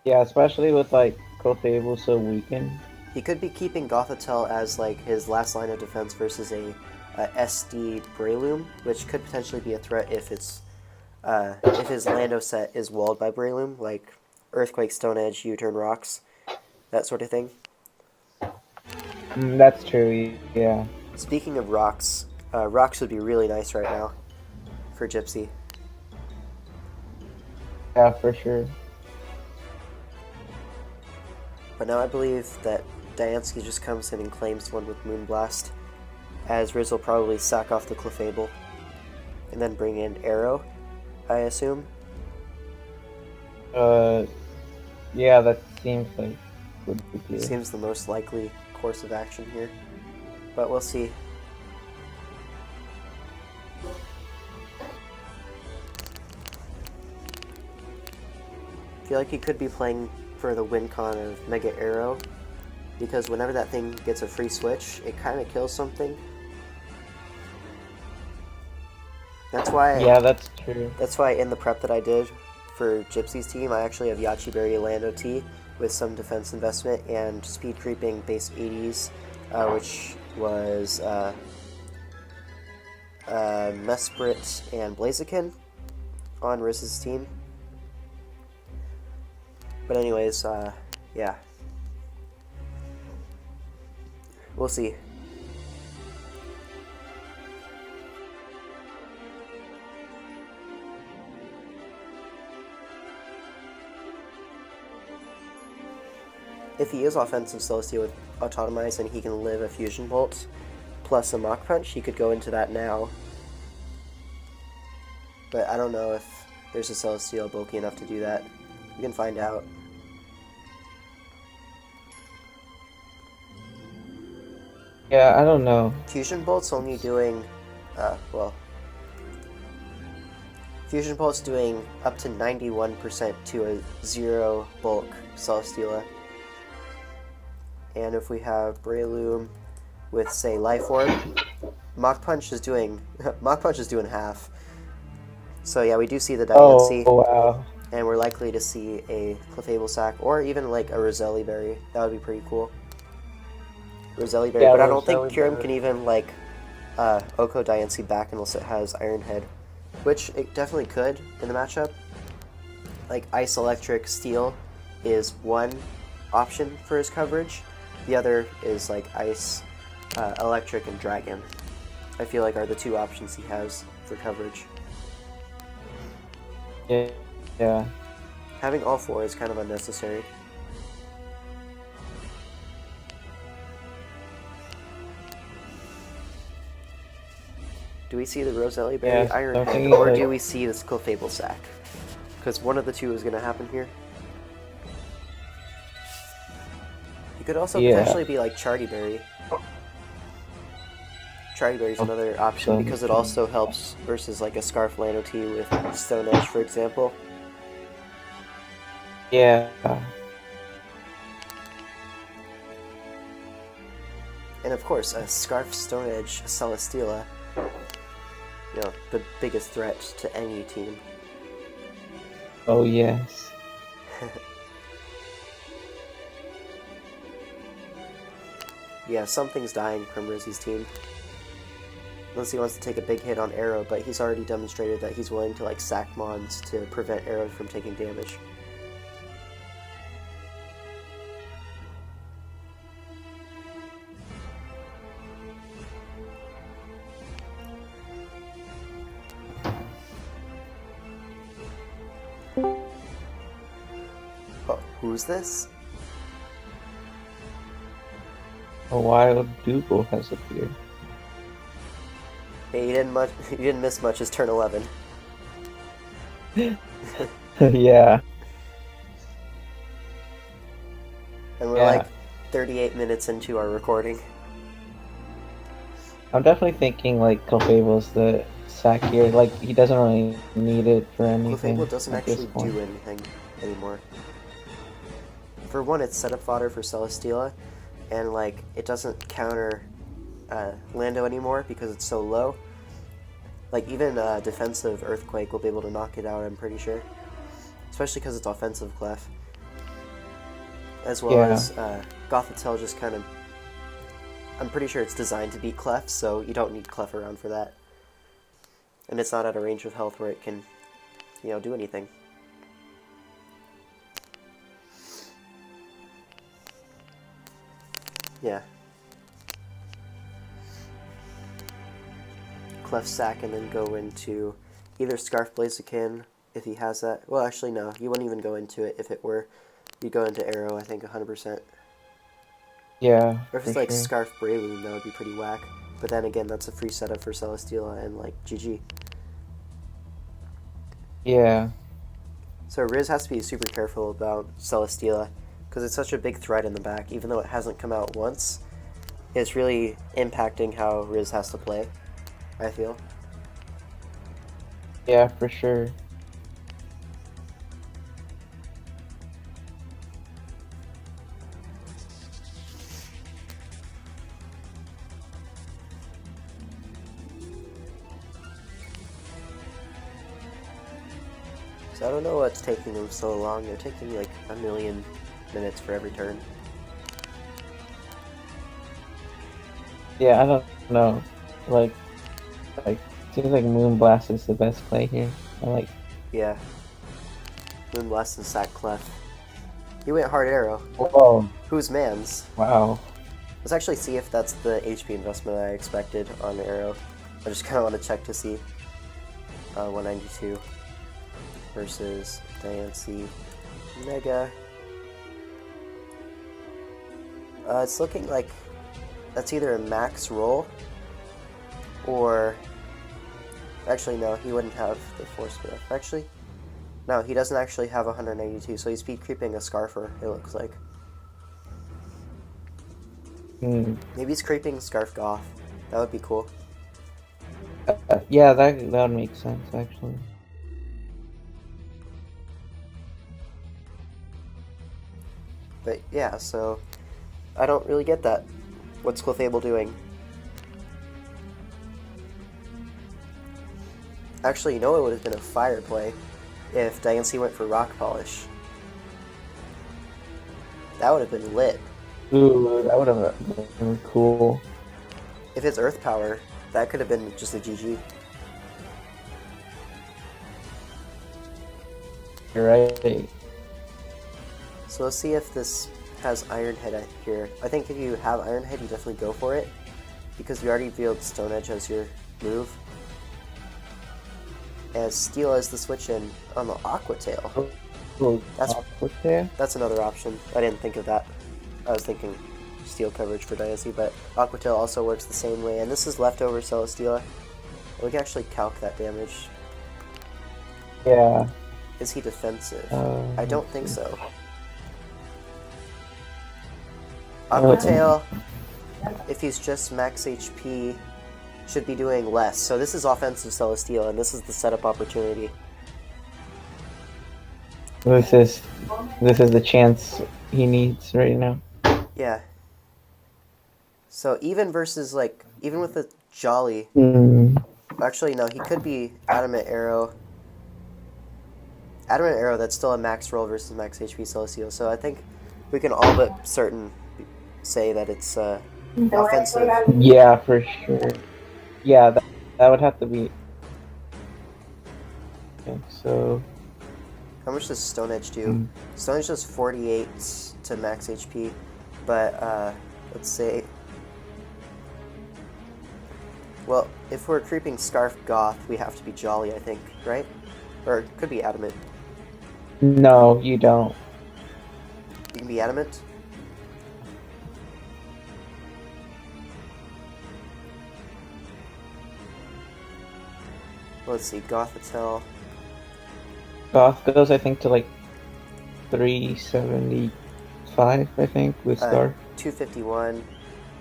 B: Yeah, especially with like Clefable so weakened.
A: He could be keeping Gothitelle as like his last line of defense versus a SD Breloom, which could potentially be a threat if it's if his Lando set is walled by Breloom, like Earthquake, Stone Edge, U-turn Rocks, that sort of thing.
B: That's true, yeah.
A: Speaking of Rocks, Rocks would be really nice right now for Gypsy.
B: Yeah, for sure.
A: But now I believe that Diancie just comes in and claims one with Moonblast, as Riz will probably sack off the Clefable, and then bring in Arrow, I assume.
B: Yeah, that seems like would be good.
A: Seems the most likely course of action here, but we'll see. I feel like he could be playing for the win con of Mega Arrow, because whenever that thing gets a free switch, it kind of kills something. That's why.
B: Yeah, that's true.
A: That's why in the prep that I did for Gypsy's team, I actually have Yachi Berry Lando T with some defense investment and speed creeping base 80s, which was Mesprit and Blaziken on Riz's team. But anyways, yeah. We'll see. If he is offensive Celestia with Autotomize and he can live a Fusion Bolt plus a Mach Punch, he could go into that now. But I don't know if there's a Celestial bulky enough to do that. We can find out.
B: Yeah, I don't know.
A: Fusion Bolt's only doing, Fusion Bolt's doing up to 91% to a 0 bulk Celesteela. And if we have Breloom with, say, Life Orb, Mach Punch is doing half. So yeah, we do see the Diancie.
B: Oh, wow.
A: And we're likely to see a Clefable Sack, or even like a Roselli Berry. That would be pretty cool. Roselli Berry,
B: Yeah,
A: but I don't think
B: Roselli
A: Kyurem
B: Berry.
A: can even like Oko Diancie back unless it has Iron Head, which it definitely could in the matchup. Like Ice, Electric, Steel is one option for his coverage. The other is like Ice, Electric, and Dragon. I feel like are the two options he has for coverage.
B: Yeah. Yeah.
A: Having all four is kind of unnecessary. Do we see the Roselli Berry,
B: Yeah,
A: Iron
B: I'm
A: Head,
B: thinking
A: or
B: like-
A: do we see this Clefable Sack? Because one of the two is going to happen here. He could also
B: Yeah.
A: potentially be like Chardy Berry. Chardy Berry's another option
B: so-
A: because it also helps versus like a Scarf Lano T with Stone Edge, for example.
B: Yeah.
A: And of course, a Scarf Stone Edge Celesteela, you know, the biggest threat to any team.
B: Oh, yes.
A: Yeah, something's dying from Rizzy's team. Unless he wants to take a big hit on Arrow, but he's already demonstrated that he's willing to like sack Mons to prevent Arrow from taking damage. Oh, who's this?
B: A wild Doogal has appeared.
A: Hey, you didn't miss much as turn 11.
B: Yeah.
A: And we're
B: Yeah.
A: like 38 minutes into our recording.
B: I'm definitely thinking like Clefable's the sack here. Like he doesn't really need it for anything.
A: Clefable doesn't
B: at this
A: actually
B: point.
A: do anything anymore. For one, it's setup fodder for Celesteela, and like it doesn't counter Lando anymore because it's so low. Like even defensive Earthquake will be able to knock it out, I'm pretty sure. Especially because it's offensive Clef. As well
B: Yeah.
A: as Gothitelle just kind of... I'm pretty sure it's designed to beat Clef, so you don't need Clef around for that. And it's not at a range of health where it can, you know, do anything. Yeah. Clef Sack and then go into either Scarf Blaziken if he has that. Well, actually, no. You wouldn't even go into it if it were. You go into Arrow, I think, 100%.
B: Yeah.
A: Or if it's
B: for
A: like
B: sure.
A: Scarf Breloom, that would be pretty whack. But then again, that's a free setup for Celesteela and like GG.
B: Yeah.
A: So Riz has to be super careful about Celesteela because it's such a big threat in the back. Even though it hasn't come out once, it's really impacting how Riz has to play, I feel.
B: Yeah, for sure.
A: I don't know what's taking them so long. They're taking like a million minutes for every turn.
B: Yeah, I don't know. Like seems like Moonblast is the best play here. I like.
A: Yeah. Moonblast and Sack Clef. He went Hard Arrow.
B: Whoa!
A: Who's Mans?
B: Wow.
A: Let's actually see if that's the HP investment I expected on Arrow. I just kind of want to check to see. 192 versus Diancie Mega. It's looking like that's either a max roll or... Actually, no, he wouldn't have the force buff. Actually, no, he doesn't actually have 192, so he's speed creeping a Scarfer, it looks like.
B: Hmm.
A: Maybe he's creeping Scarf Goth. That would be cool.
B: Yeah, that would make sense actually.
A: But yeah, so I don't really get that. What's Clefable doing? Actually, you know it would have been a fire play if Diancie went for Rock Polish. That would have been lit.
B: Ooh, that would have been cool.
A: If it's Earth Power, that could have been just a GG.
B: You're right.
A: So let's see if this has Iron Head here. I think if you have Iron Head, you definitely go for it, because you already revealed Stone Edge as your move. As Steel as the switch in on the Aqua Tail.
B: Ooh,
A: That's-
B: there.
A: That's another option. I didn't think of that. I was thinking Steel coverage for Diancie, but Aqua Tail also works the same way, and this is leftover Celesteela. We can actually calc that damage.
B: Yeah.
A: Is he defensive? I don't think so. Aqua Tail, if he's just max HP, should be doing less. So this is offensive Celesteela, and this is the setup opportunity.
B: This is the chance he needs right now.
A: Yeah. So even versus, like, even with the Jolly, actually no, he could be Adamant Arrow. Adamant Arrow, that's still a max roll versus max HP Celesteela, so I think we can all but certain say that it's offensive.
B: Yeah, for sure. Yeah, that would have to be. Okay, so.
A: How much does Stone Edge do? Stone Edge does 48 to max HP, but let's say... Well, if we're creeping Scarf Goth, we have to be Jolly, I think, right? Or it could be Adamant.
B: No, you don't.
A: You can be Adamant? Let's see, Gothitelle.
B: Goth goes, I think, to like 375, I think, with Star.
A: 251.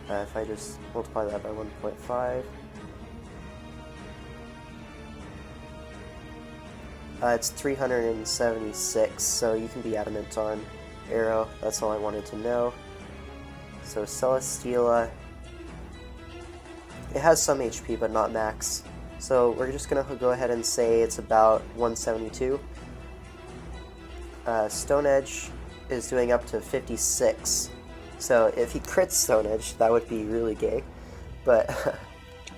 A: If I just multiply that by 1.5. It's 376, so you can be Adamant on Arrow. That's all I wanted to know. So Celesteela. It has some HP, but not max. So we're just going to go ahead and say it's about 172. Stone Edge is doing up to 56. So if he crits Stone Edge, that would be really gay. But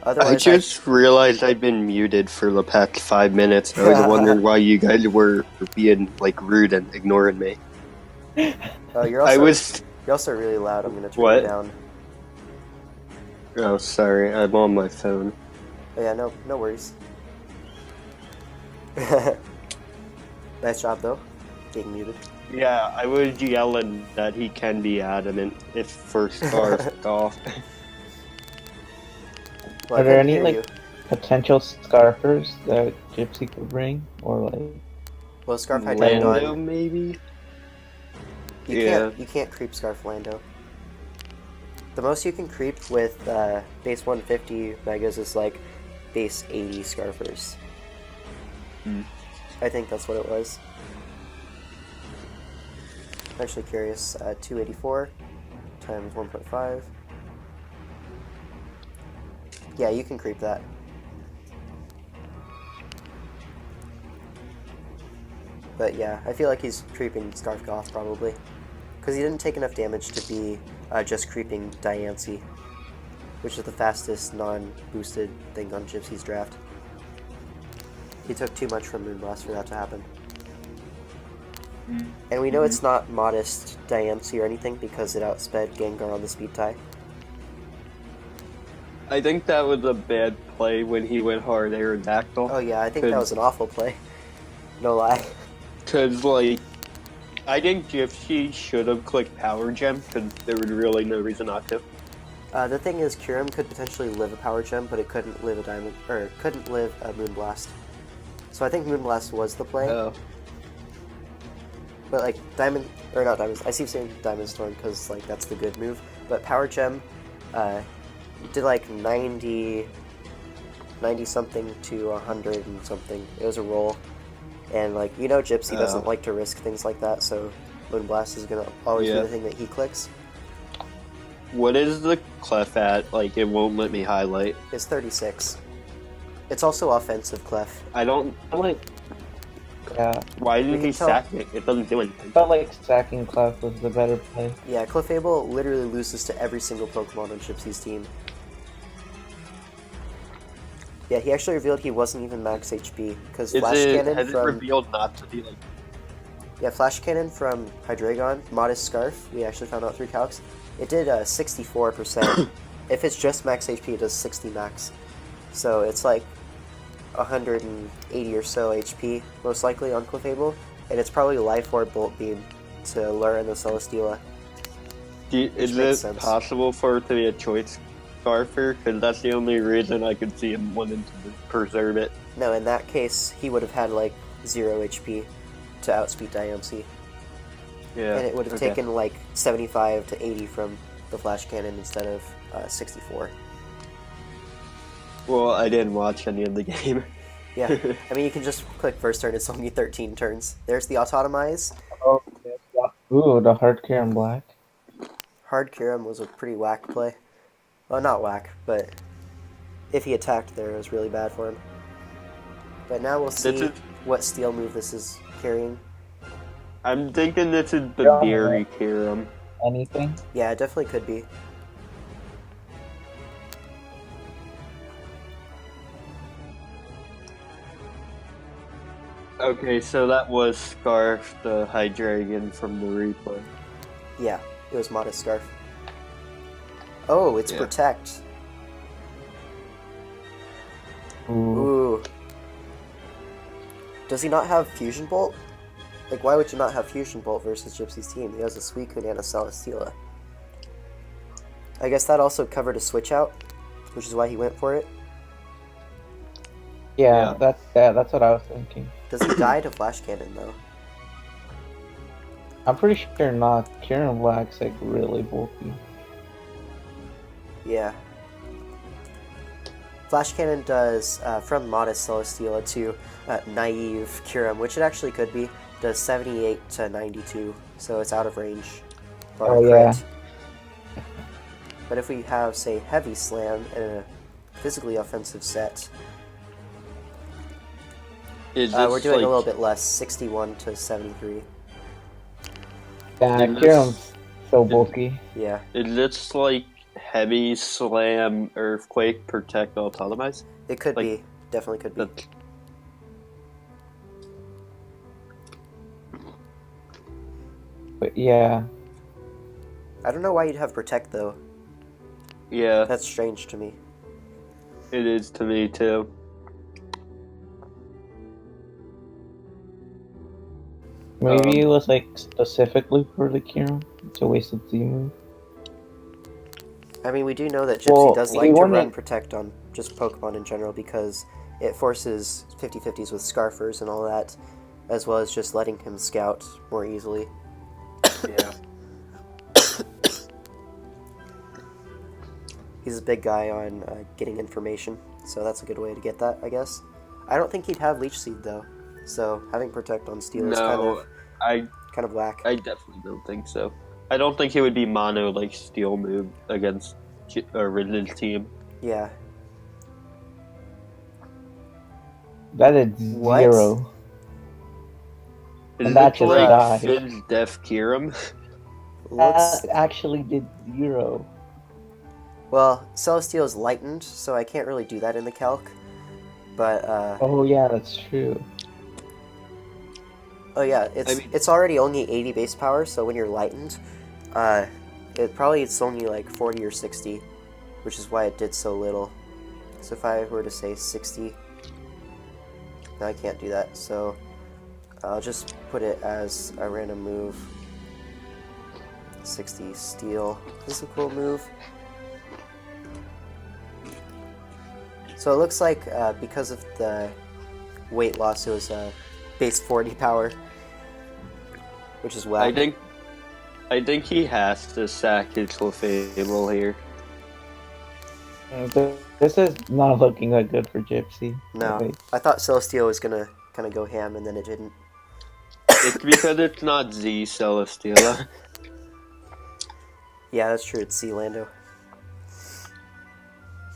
A: otherwise,
D: I just realized I've been muted for the past 5 minutes. I was wondering why you guys were being like rude and ignoring me.
A: you're also really loud. I'm going to turn
D: What?
A: it down.
D: Oh, sorry, I'm on my phone.
A: Oh, yeah, no worries. Nice job, though, being muted.
D: Yeah, I was yelling that he can be adamant if for Scarf Goth.
A: Well,
B: Are
A: I
B: there
A: couldn't
B: any
A: hear
B: like
A: you.
B: potential Scarfers that Gypsy could bring, or like?
A: Well, Scarf High Dive
D: Lando,
A: Dawn.
D: maybe?
A: You can't creep Scarf Lando. The most you can creep with base 150 megas is like base 80 Scarfers. I think that's what it was. I'm actually curious. 284 times 1.5. Yeah, you can creep that. But yeah, I feel like he's creeping Scarf Goth probably. Because he didn't take enough damage to be just creeping Diancie, which is the fastest non-boosted thing on Gypsy's draft. He took too much from Moonblast for that to happen. And we know it's not modest Diancie or anything because it outsped Gengar on the speed tie.
D: I think that was a bad play when he went hard Aerodactyl.
A: Oh yeah, I think that was an awful play. No lie.
D: Because, like, I think Gypsy should have clicked Power Gem, because there was really no reason not to.
A: The thing is, Kyurem could potentially live a Power Gem, but it couldn't live a Diamond, or couldn't live a Moonblast. So I think Moonblast was the play.
D: Oh.
A: But like Diamond, or not Diamonds, I keep saying Diamond Storm because like that's the good move. But Power Gem did like 90 something to 100 and something. It was a roll. And like, you know, Gypsy doesn't like to risk things like that, so Moonblast is gonna always be the thing that he clicks.
D: What is the clef at? Like, it won't let me highlight.
A: It's 36. It's also offensive clef.
D: I don't...
B: Like, yeah.
D: Why didn't he
A: tell-
D: sack it? It doesn't do anything.
B: I felt like stacking Clef was the better play.
A: Yeah, Clefable literally loses to every single Pokemon on Gypsy's team. Yeah, he actually revealed he wasn't even max HP, because Flash Cannon
D: has it
A: from...
D: revealed not to be like...
A: Yeah, Flash Cannon from Hydreigon, Modest Scarf, we actually found out through calcs. It did 64%. If it's just max HP, it does 60 max. So it's like 180 or so HP, most likely on Clefable. And it's probably Life Orb Bolt Beam to lure in the Celesteela.
D: Is
A: makes
D: it
A: sense.
D: possible for it to be a choice Scarfer? Because that's the only reason I could see him wanting to preserve it.
A: No, in that case, he would have had like 0 HP to outspeed Diancie.
D: Yeah.
A: And it would have taken like 75 to 80 from the Flash Cannon instead of 64.
D: Well, I didn't watch any of the game.
A: Yeah, I mean, you can just click first turn, it's only 13 turns. There's the Autotomize.
B: Oh, ooh, the Hard Kyurem Black.
A: Hard Kyurem was a pretty whack play. Well, not whack, but if he attacked there, it was really bad for him. But now we'll see what steel move this is carrying.
D: I'm thinking this is the
B: Yeah.
D: Berry Kyurem.
B: Anything?
A: Yeah, it definitely could be.
D: Okay, so that was Scarf, the Hydreigon from the replay.
A: Yeah, it was Modest Scarf. Oh, it's
D: Yeah.
A: Protect.
B: Ooh.
A: Ooh. Does he not have Fusion Bolt? Like, why would you not have Fusion Bolt versus Gypsy's team? He has a Suicune and a Celesteela. I guess that also covered a switch out, which is why he went for it.
B: Yeah, that's what I was thinking.
A: Does he die to Flash Cannon, though?
B: I'm pretty sure not. Kyurem Black's like really bulky.
A: Yeah. Flash Cannon does, from Modest Celesteela to Naive Kyurem, which it actually could be, does 78 to 92, so it's out of range. For a crit. But if we have, say, Heavy Slam and a physically offensive set, we're doing a little bit less, 61 to 73.
B: Yeah,
D: And
B: Kyurem's so bulky.
A: Yeah.
D: Is this like Heavy Slam, Earthquake, Protect, Autotomize?
A: It could
D: Like,
A: be. Definitely could be.
D: That-
B: But yeah,
A: I don't know why you'd have Protect, though.
D: Yeah,
A: That's strange to me.
D: it is to me too.
B: maybe it was like specifically for the Kyurem. It's a wasted Z move.
A: I mean, we do know that Gypsy
B: Well,
A: does
B: he
A: like to
B: wanted-
A: run Protect on just Pokemon in general because it forces 50-50s with Scarfers and all that, as well as just letting him scout more easily.
D: Yeah.
A: He's a big guy on getting information, so that's a good way to get that, I guess. I don't think he'd have Leech Seed, though, so having Protect on Steel is
D: No,
A: kind of whack.
D: I definitely don't think so. I don't think he would be mono like Steel move against Ridley's team.
A: Yeah.
B: That is
A: What?
B: 0.
D: Is
B: And that
D: it
B: just
D: like
B: died.
D: Fin's Def Kiram?
A: Looks
B: That actually did 0.
A: well. Celestial is lightened, so I can't really do that in the calc. But
B: Oh yeah, that's true.
A: oh yeah,
D: I mean-
A: it's already only 80 base power. So when you're lightened, it's only like 40 or 60, which is why it did so little. So if I were to say 60, no, I can't do that. So I'll just put it as a random move. 60 steel. This is a cool move. So it looks like because of the weight loss, it was base 40 power, which is whack.
D: I think he has to sack his Fable here.
B: This is not looking that good for Gypsy.
A: No,
B: Okay.
A: I thought Celestial was gonna kind of go ham, and then it didn't.
D: It's because it's not Z Celesteela.
A: Yeah, that's true. It's C Lando.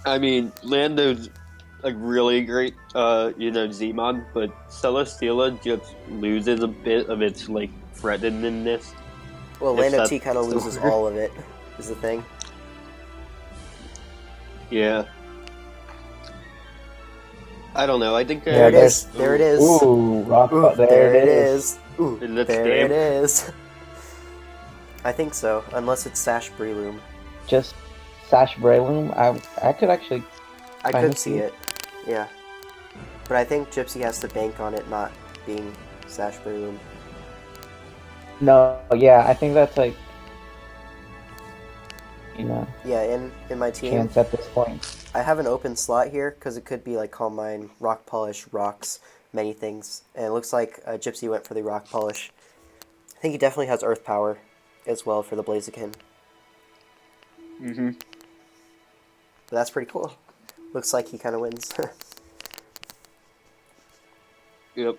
D: I mean, Lando's a really great, Z-Mon, but Celesteela just loses a bit of its, like, threatenedness.
A: Well,
D: If
A: Lando
D: that's
A: T kind of
D: the
A: loses
D: word.
A: all of it. Is the thing.
D: Yeah. I don't know, I think...
A: There it
B: there's-
A: is. There it is.
B: Ooh, rock.
A: Ooh,
B: there it is.
A: Ooh,
D: Is that
A: there
D: scam?
A: it is. I think so, unless it's Sash Breloom.
B: Just Sash Breloom. I could actually.
A: I
B: Kinda
A: could see
B: see.
A: it. Yeah. But I think Gypsy has to bank on it not being Sash Breloom.
B: No, yeah, I think that's like.
A: Yeah, in my team,
B: Chance at this point.
A: I have an open slot here because it could be like Calm Mind, Rock Polish, Rocks, many things. And it looks like Gypsy went for the Rock Polish. I think he definitely has Earth Power as well for the Blaziken.
D: Mm-hmm.
A: But that's pretty cool. Looks like he kind of wins.
D: Yep.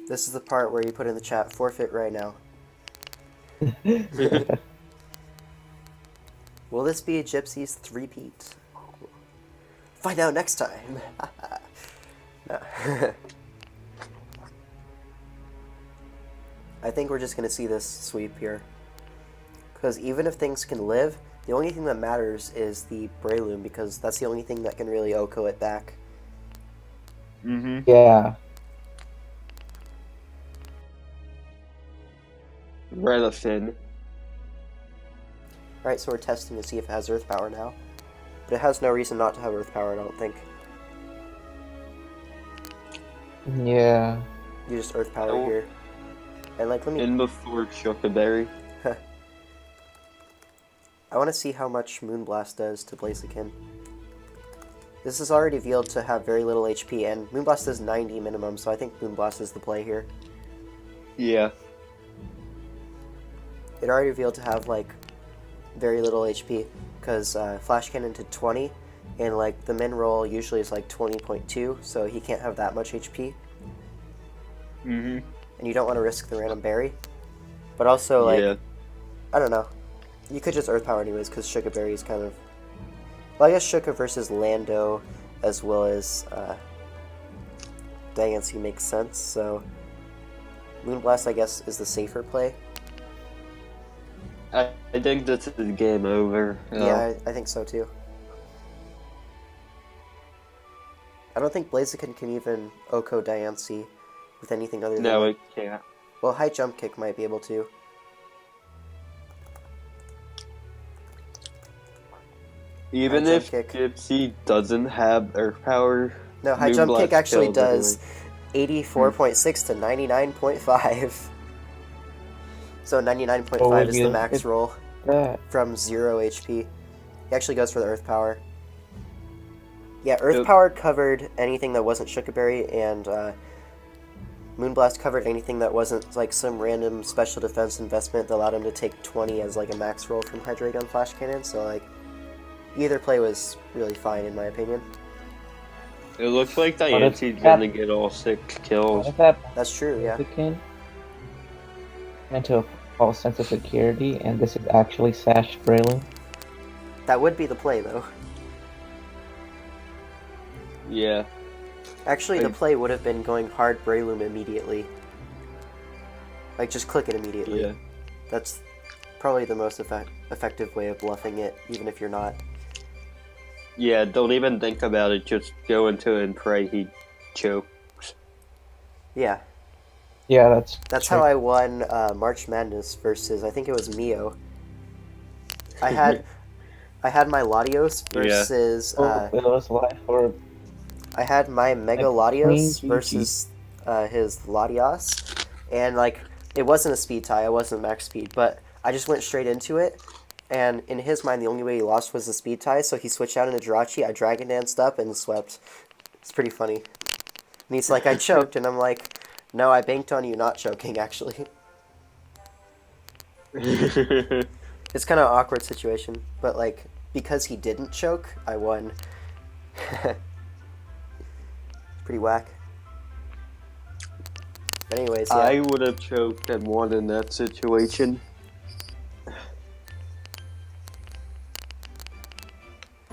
A: This is the part where you put in the chat, forfeit right now. Will this be a Gypsy's three-peat? Find out next time. No. I think we're just going to see this sweep here. Because even if things can live, the only thing that matters is the Breloom, because that's the only thing that can really Oko it back.
D: Mm-hmm.
B: Yeah.
D: Right of Finn.
A: Alright, so we're testing to see if it has Earth Power now. But it has no reason not to have Earth Power, I don't think.
B: Yeah.
A: You just Earth Power
D: Oh.
A: here. And like, let me...
D: In before Chocoberry.
A: I want to see how much Moonblast does to Blaziken. This is already revealed to have very little HP, and Moonblast does 90 minimum, so I think Moonblast is the play here.
D: Yeah.
A: It already revealed to have, like, very little HP, because Flash Cannon did 20, and, like, the min roll usually is, like, 20.2, so he can't have that much HP,
D: Mm-hmm.
A: and you don't want to risk the random berry. But also, like,
D: Yeah.
A: I don't know. You could just Earth Power anyways, because Sugar Berry is kind of... Well, I guess Sugar versus Lando, as well as Diancie makes sense, so... Moonblast, I guess, is the safer play.
D: I think this is game over.
A: Yeah, I think so too. I don't think Blaziken can even Oko Diancie with anything other than...
D: No, it can't.
A: Well, High Jump Kick might be able to.
D: Even
A: High
D: if
A: jump kick.
D: Gypsy doesn't have Earth Power,
A: No, High Jump Kick
D: Moonblast
A: actually
D: kills
A: does
D: everyone.
A: 84.6 to 99.5. So 99.5
B: Oh,
A: is the
B: yeah.
A: max roll
B: That.
A: from 0 HP. He actually goes for the Earth Power. Yeah, Earth
D: Yep.
A: Power covered anything that wasn't Sugarberry, and Moonblast covered anything that wasn't like some random special defense investment that allowed him to take 20 as like a max roll from Hydreigon Flash Cannon, so like either play was really fine in my opinion.
D: It looks like
B: What if
D: Diancie's
B: that-
D: gonna get all 6
B: What
D: kills.
B: if that
A: That's true, yeah.
B: Blaziken into a false sense of security, and this is actually Sash Breloom?
A: That would be the play though.
D: Yeah.
A: Actually, the play would have been going hard Breloom immediately. Like, just click it immediately.
D: Yeah.
A: That's probably the most effective way of bluffing it, even if you're not.
D: Yeah, don't even think about it. Just go into it and pray he chokes.
A: Yeah.
B: Yeah,
A: That's how I won March Madness versus, I think it was Mio. I had my Latios versus...
B: it was life orb.
A: I had my Mega
B: Like,
A: Latios
B: clean
A: versus his Latios, and like it wasn't a speed tie, I wasn't max speed, but I just went straight into it, and in his mind the only way he lost was the speed tie, so he switched out into Jirachi, I Dragon Danced up and swept. It's pretty funny. And he's like, I choked, and I'm like, no, I banked on you not choking, actually. It's kind of an awkward situation, but like, because he didn't choke, I won. Pretty whack. But anyways, yeah.
D: I would have choked and won in that situation.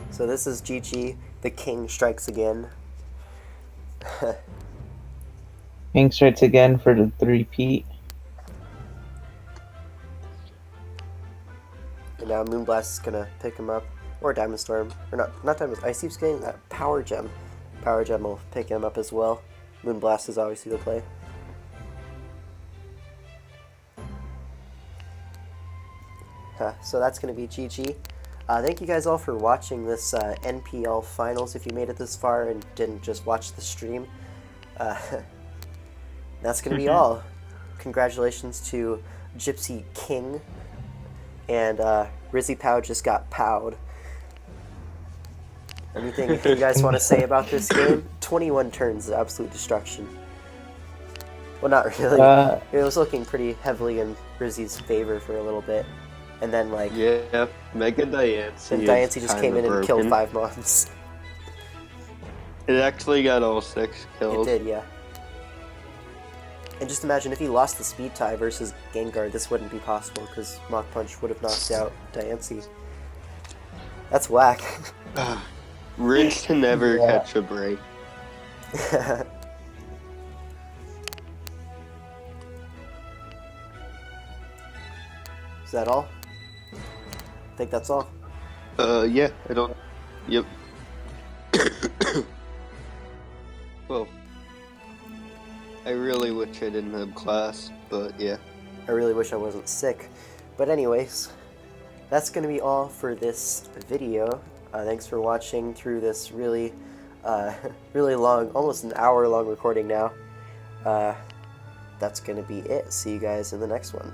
A: So this is GG. The king strikes again.
B: King starts again for the 3-peat.
A: And now Moonblast is gonna pick him up. Or Diamond Storm. Or not Diamond Storm. I keep getting that Power Gem. Power Gem will pick him up as well. Moonblast is obviously the play. So that's going to be GG. Thank you guys all for watching this NPL Finals if you made it this far and didn't just watch the stream. That's going to be all. Congratulations to Gypsy King. And RizzyPow just got powed. Anything you guys want to say about this game? 21 turns of absolute destruction. Well, not really. It was looking pretty heavily in Rizzy's favor for a little bit. And then, like...
D: Yeah, Mega Diancie.
A: And Diancie just came in and killed 5 mobs.
D: It actually got all 6 kills.
A: It did, yeah. And just imagine if he lost the speed tie versus Gengar, this wouldn't be possible, because Mach Punch would have knocked out Diancie. That's whack.
D: Rich can never catch a break. Is that all? I think that's all. Yeah, I don't... Yep. Well, I really wish I didn't have class, but yeah.
A: I really wish I wasn't sick. But anyways, that's going to be all for this video. Thanks for watching through this really, really long, almost an hour long recording now. That's going to be it. See you guys in the next one.